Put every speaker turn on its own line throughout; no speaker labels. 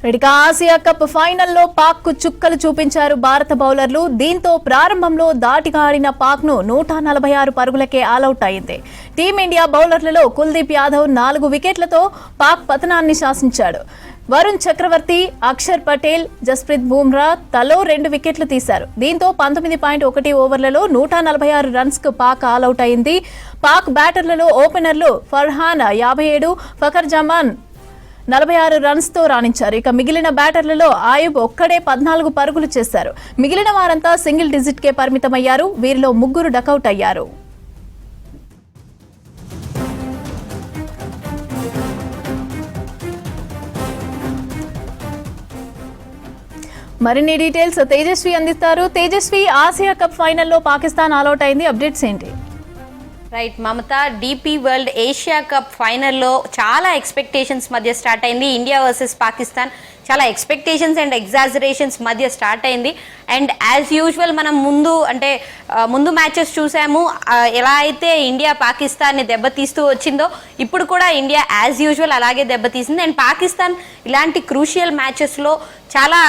Asia cup ఫైనల్లో పాక్ కు చుక్కలు చూపించారు భారత బౌలర్లు. దీంతో ప్రారంభంలో దాటిగా ఆడిన పాక్ ను 146 పరుగులకే ఆలౌట్ అయింది. టీమిండియా బౌలర్లలో కుల్దీప్ యాదవ్ 4 వికెట్లతో పాక్ పతనాన్ని శాసించాడు. వరుణ్ చక్రవర్తి, అక్షర్ పటేల్, జస్ప్రీత్ బుమ్రా తలో 2 వికెట్లు తీశారు. దీంతో 19.1 ఓవర్లలో 146 రన్స్ కు పాక్ ఆలౌట్ అయింది. పాక్ బ్యాటర్లలో ఓపెనర్లు ఫర్హాన్ 57, ఫకర్ జమాన్ 46 రన్స్ తో రాణించారు. ఇక మిగిలిన బ్యాటర్లలో ఆయుబ్ ఒక్కడే 14 పరుగులు చేశారు. మిగిలిన వారంతా సింగిల్ డిజిట్ కే పరిమితమయ్యారు. వీరిలో 3 డకౌట్ అయ్యారు. మరిన్ని డీటెయిల్స్ తేజస్వి అందిస్తారు. తేజస్వి, ఆసియా కప్ ఫైనల్లో పాకిస్తాన్ ఆల్అౌట్ అయింది, అప్డేట్స్ ఏంటి?
రైట్ మమత, డీపీ వరల్డ్ ఏషియా కప్ ఫైనల్లో చాలా ఎక్స్పెక్టేషన్స్ మధ్య స్టార్ట్ అయింది. ఇండియా వర్సెస్ పాకిస్తాన్ చాలా ఎక్స్పెక్టేషన్స్ అండ్ ఎగ్జాజరేషన్స్ మధ్య స్టార్ట్ అయింది. అండ్ యాజ్ యూజువల్ మనం ముందు మ్యాచెస్ చూసాము. ఎలా అయితే ఇండియా పాకిస్తాన్ని దెబ్బతీస్తూ వచ్చిందో ఇప్పుడు కూడా ఇండియా యాజ్ యూజువల్ అలాగే దెబ్బతీసింది. అండ్ పాకిస్తాన్ ఇలాంటి క్రూషియల్ మ్యాచెస్లో చాలా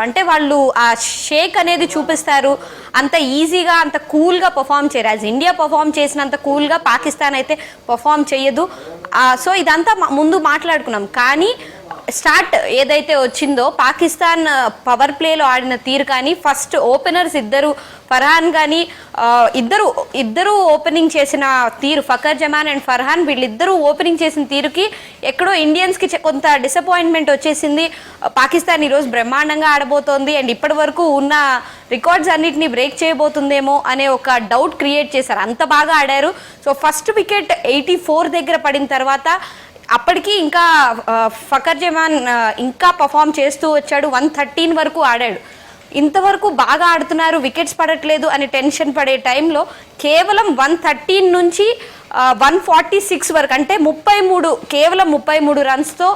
అంటే వాళ్ళు ఆ షేక్ అనేది చూపిస్తారు. అంత ఈజీగా అంత కూల్గా పర్ఫామ్ చేయరు. యాజ్ ఇండియా పర్ఫామ్ చేసినంత కూల్గా పాకిస్తాన్ అయితే పర్ఫామ్ చేయదు. సో ఇదంతా ముందు మాట్లాడుకున్నాం. కానీ స్టార్ట్ ఏదైతే వచ్చిందో పాకిస్తాన్ పవర్ ప్లేలో ఆడిన తీరు కానీ, ఫస్ట్ ఓపెనర్స్ ఇద్దరు ఫర్హాన్ కానీ ఇద్దరు ఓపెనింగ్ చేసిన తీరు, ఫకర్ జమాన్ అండ్ ఫర్హాన్ వీళ్ళిద్దరూ ఓపెనింగ్ చేసిన తీరుకి ఎక్కడో ఇండియన్స్కి కొంత డిసప్పాయింట్మెంట్ వచ్చేసింది. పాకిస్తాన్ ఈరోజు బ్రహ్మాండంగా ఆడబోతోంది అండ్ ఇప్పటి వరకు ఉన్న రికార్డ్స్ అన్నిటినీ బ్రేక్ చేయబోతుందేమో అనే ఒక డౌట్ క్రియేట్ చేశారు. అంత బాగా ఆడారు. సో ఫస్ట్ వికెట్ 84 దగ్గర పడిన తర్వాత అప్పటికి ఇంకా ఫకర్ జమాన్ ఇంకా పర్ఫామ్ చేస్తూ వచ్చాడు. 113 వరకు ఆడాడు. ఇంతవరకు బాగా ఆడుతున్నారు, వికెట్స్ పడట్లేదు అని టెన్షన్ పడే టైంలో కేవలం 113 నుంచి 146 వరకు అంటే కేవలం 33 రన్స్తో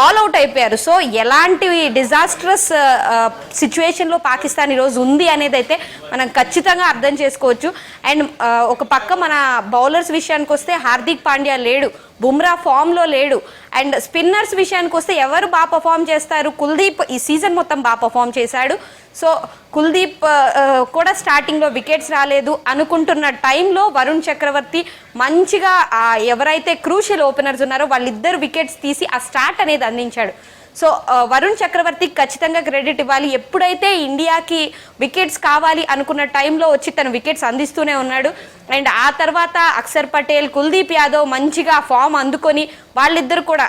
ఆల్ అవుట్ అయిపోయారు. సో ఎలాంటి డిజాస్ట్రస్ సిచ్యువేషన్లో పాకిస్తాన్ ఈరోజు ఉంది అనేది అయితే మనం ఖచ్చితంగా అర్థం చేసుకోవచ్చు. అండ్ ఒక పక్క మన బౌలర్స్ విషయానికి వస్తే హార్దిక్ పాండ్యా లేడు, బుమ్రా ఫామ్లో లేడు. అండ్ స్పిన్నర్స్ విషయానికి వస్తే ఎవరు బాగా పర్ఫామ్ చేస్తారు? కుల్దీప్ ఈ సీజన్ మొత్తం బాగా పర్ఫామ్ చేశాడు. సో కుల్దీప్ కూడా స్టార్టింగ్లో వికెట్స్ రాలేదు అనుకుంటున్న టైంలో వరుణ్ చక్రవర్తి మంచిగా ఎవరైతే క్రూషియల్ ఓపెనర్స్ ఉన్నారో వాళ్ళిద్దరు వికెట్స్ తీసి ఆ స్టార్ట్ అనేది అందించాడు. సో వరుణ్ చక్రవర్తికి ఖచ్చితంగా క్రెడిట్ ఇవ్వాలి. ఎప్పుడైతే ఇండియాకి వికెట్స్ కావాలి అనుకున్న టైంలో వచ్చి తను వికెట్స్ అందిస్తూనే ఉన్నాడు. అండ్ ఆ తర్వాత అక్షర్ పటేల్, కుల్దీప్ యాదవ్ మంచిగా ఫామ్ అందుకొని వాళ్ళిద్దరు కూడా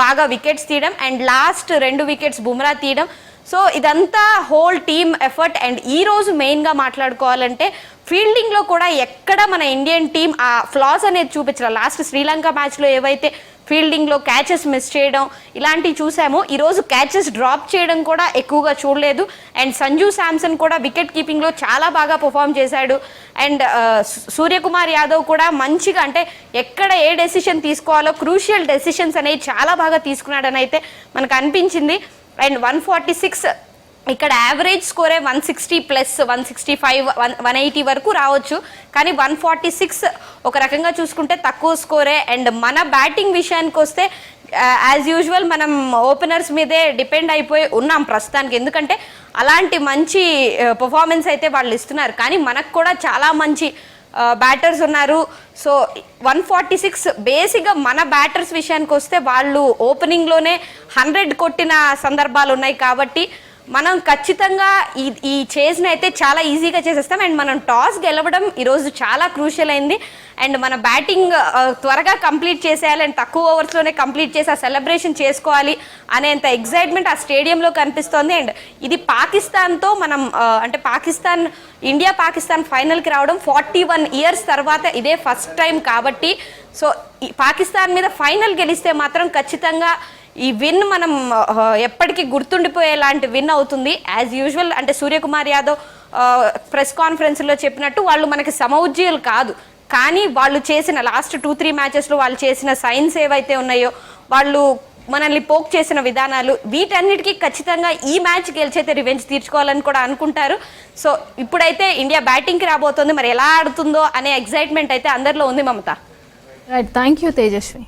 బాగా వికెట్స్ తీయడం అండ్ లాస్ట్ 2 వికెట్స్ బుమ్రా తీయడం. సో ఇదంతా హోల్ టీమ్ ఎఫర్ట్. అండ్ ఈరోజు మెయిన్గా మాట్లాడుకోవాలంటే ఫీల్డింగ్లో కూడా ఎక్కడ మన ఇండియన్ టీం ఆ ఫ్లాస్ అనేది చూపించారు. లాస్ట్ శ్రీలంక మ్యాచ్లో ఏవైతే ఫీల్డింగ్లో క్యాచెస్ మిస్ చేయడం ఇలాంటివి చూసామో, ఈరోజు క్యాచెస్ డ్రాప్ చేయడం కూడా ఎక్కువగా చూడలేదు. అండ్ సంజు శాంసన్ కూడా వికెట్ కీపింగ్లో చాలా బాగా పర్ఫామ్ చేశాడు. అండ్ సూర్యకుమార్ యాదవ్ కూడా మంచిగా అంటే ఎక్కడ ఏ డెసిషన్ తీసుకోవాలో క్రూషియల్ డెసిషన్స్ అనేవి చాలా బాగా తీసుకున్నాడని అయితే మనకు అనిపించింది. అండ్ 146 ఇక్కడ యావరేజ్ స్కోరే 160 ప్లస్ 165 180 వరకు రావచ్చు. కానీ 146 ఒక రకంగా చూసుకుంటే తక్కువ స్కోరే. అండ్ మన బ్యాటింగ్ విషయానికి వస్తే యాజ్ యూజువల్ మనం ఓపెనర్స్ మీదే డిపెండ్ అయిపోయి ఉన్నాం ప్రస్తుతానికి. ఎందుకంటే అలాంటి మంచి పర్ఫార్మెన్స్ అయితే వాళ్ళు ఇస్తున్నారు. కానీ మనకు కూడా చాలా మంచి బ్యాటర్స్ ఉన్నారు. సో 146 బేసిక్గా మన బ్యాటర్స్ విషయానికి వస్తే వాళ్ళు ఓపెనింగ్లోనే 100 కొట్టిన సందర్భాలు ఉన్నాయి. కాబట్టి మనం ఖచ్చితంగా ఈ చేజ్ని అయితే చాలా ఈజీగా చేసేస్తాం. అండ్ మనం టాస్ గెలవడం ఈరోజు చాలా క్రూషియల్ అయింది. అండ్ మన బ్యాటింగ్ త్వరగా కంప్లీట్ చేసేయాలి అండ్ తక్కువ ఓవర్స్లోనే కంప్లీట్ చేసి ఆ సెలబ్రేషన్ చేసుకోవాలి అనేంత ఎగ్జైట్మెంట్ ఆ స్టేడియంలో కనిపిస్తోంది. అండ్ ఇది పాకిస్తాన్తో మనం అంటే ఇండియా పాకిస్తాన్ ఫైనల్కి రావడం 41 ఇయర్స్ తర్వాత ఇదే ఫస్ట్ టైం కాబట్టి సో పాకిస్తాన్ మీద ఫైనల్ గెలిస్తే మాత్రం ఖచ్చితంగా ఈ విన్ మనం ఎప్పటికీ గుర్తుండిపోయేలాంటి విన్ అవుతుంది. యాజ్ యూజువల్ అంటే సూర్యకుమార్ యాదవ్ ప్రెస్ కాన్ఫరెన్స్లో చెప్పినట్టు వాళ్ళు మనకి సమౌజ్జీయులు కాదు. కానీ వాళ్ళు చేసిన లాస్ట్ 2-3 మ్యాచెస్లో వాళ్ళు చేసిన సైన్స్ ఏవైతే ఉన్నాయో, వాళ్ళు మనల్ని పోక్ చేసిన విధానాలు, వీటన్నిటికీ ఖచ్చితంగా ఈ మ్యాచ్ గెలిచైతే రివెంజ్ తీర్చుకోవాలని కూడా అనుకుంటారు. సో ఇప్పుడైతే ఇండియా బ్యాటింగ్కి రాబోతోంది. మరి ఎలా ఆడుతుందో అనే ఎగ్జైట్మెంట్ అయితే అందరిలో ఉంది Mamata.
Right, thank you Tejaswi.